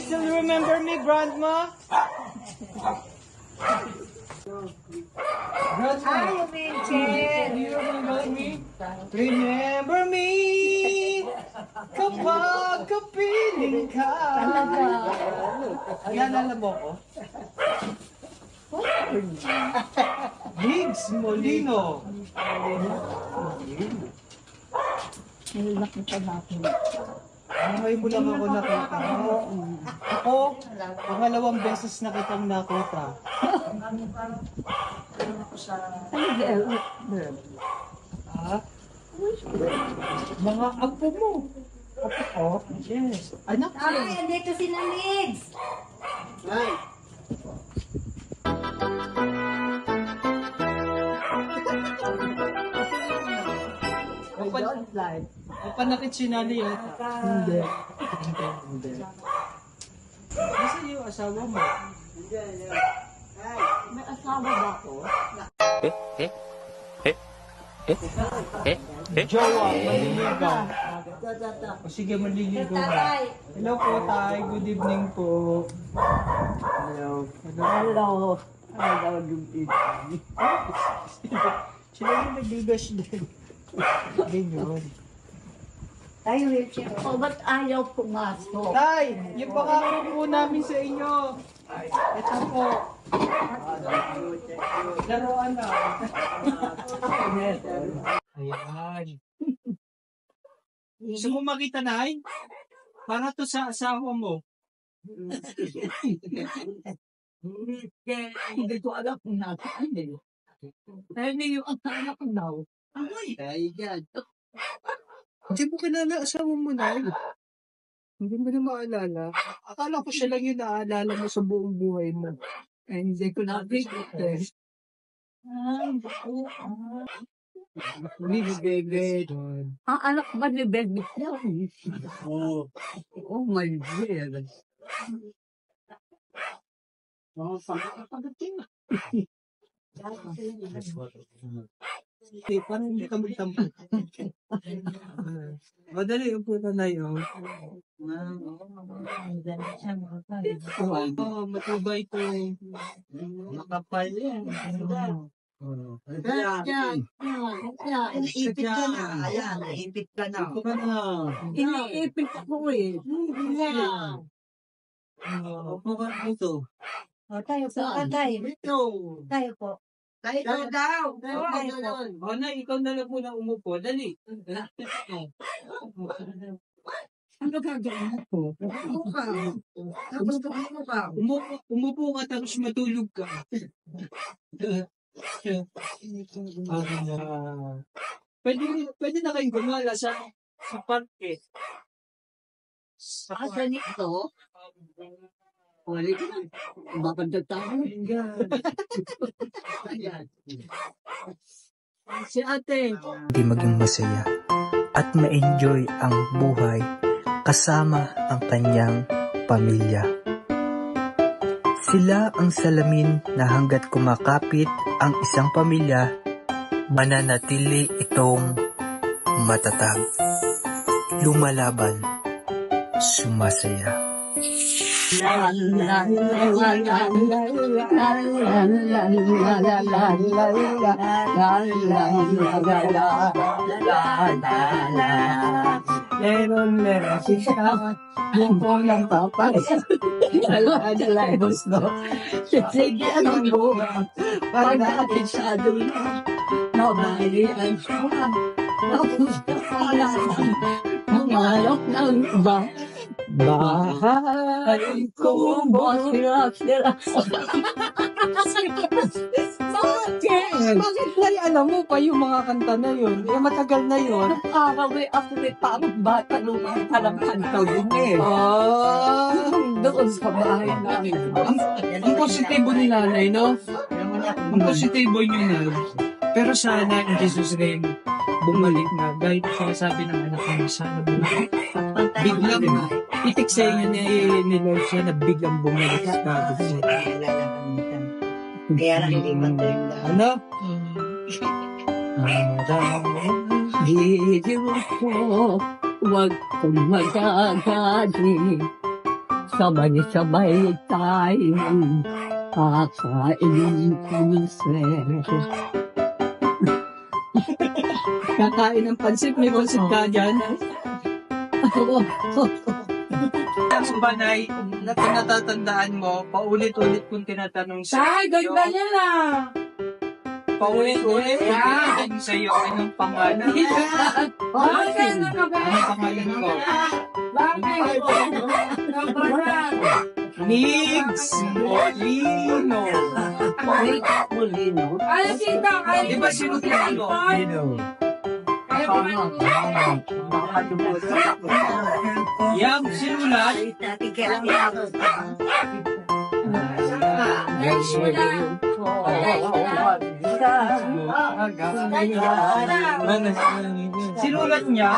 still remember me, Grandma? Grandma, Ay, Vincent! do you remember me? Remember me kapag kapiling ka. Naalala mo ko? Higgs Molino. Ngayon mo lang ako nakita. Ako, pangalawang beses na kitang nakita. Ha? Mga apo mo. Apo ko? Yes. Anak ko. Ay, andito si Namigs! Panakit si Nali yata. Hindi. Hindi. Nasaan yung asawa mo? May asawa ba ako? Jowa, maliligaw. O sige, maliligaw na. Tatay! Hello po, Tay. Good evening po. Hello. Hello! Sila yung nag-bigas din. Ganyan. Tayo, Richard. Oh, ba't ayaw pumasok? Tay, yung pangako po namin sa inyo. Ito po. Laruan na. Ayan. Gusto mo makita, Nay? Para to sa asawa mo. Hindi ko alam kung nasaan eh. Pero yung asawa ko daw. Ay, yan. Hindi mo kilala asawa mo, Nay. Hindi mo na maalala. Akala ko siya lang yung naaalala mo sa buong buhay mo. Ay, hindi ko nakikita eh. Please, baby. Ang anak ba ni Baby niya? Oh. Oh my God. Pagdating. Parang hindi ka magtampo. Madali yung puta na yun. Oo, matubay ito. Makapal yan. Iniipit ka na. Ayan, iniipit ka na. Ito ka na. Iniipit ko eh. Upo ka dito. O, tayo po. Tayo. Dito. Tayo po. Tayo daw. Tayo po. O na, ikaw na lang muna umupo. Dali. Ano gagawin mo? Umupo ka. Tapos umupo ka. Umupo ka tapos matulog ka. Pwede na kayong gumala sa parke. Sa ganito? Wali ka. Bakit tayo? Si ate. Di maging masaya at ma-enjoy ang buhay kasama ang kanyang pamilya. Sila ang salamin na hanggat kumakapit ang isang pamilya, mananatili itong matatag, lumalaban, sumasaya. Meron siya. Yung lang papa. Alabos no. Sige, anong buha? Pag natin siya doon, nabalian siya. Napusta ka lang. Mangalok ng iba. Bahay ko mo sila. Bakit na alam mo pa yung mga kanta na yun? Eh, matagal na yun. Araw ako may parang bata nung parang kantaw din eh. Doon sa bahay namin. Ang positibo ni nanay, no? Ang positibo niyo na. Pero sana ang Jesus rin bumalik na. Dahil sinasabi ng anak niya, sana bumalik. Biglang itik sa inyo ni Lord siya na biglang bumalik sa status niya. Kaya lang hindi man tayo Ano? Video ko, huwag kong magagadi. sabay-sabay tayong kakain pansit. Kakain ng pansit, may pansit ka dyan. Ang banay, na natatandaan mo, paulit-ulit kong tinatanong sa iyo. ganda na! Paulit-ulit kong tinatanong sa iyo, anong pangalan? Bakit? Anong pangalan ko? Bakit? Nigs Molino. Molino. Ay, sita, ay, Di ba sinutin mo? Yang sinulat. Sinulat niya.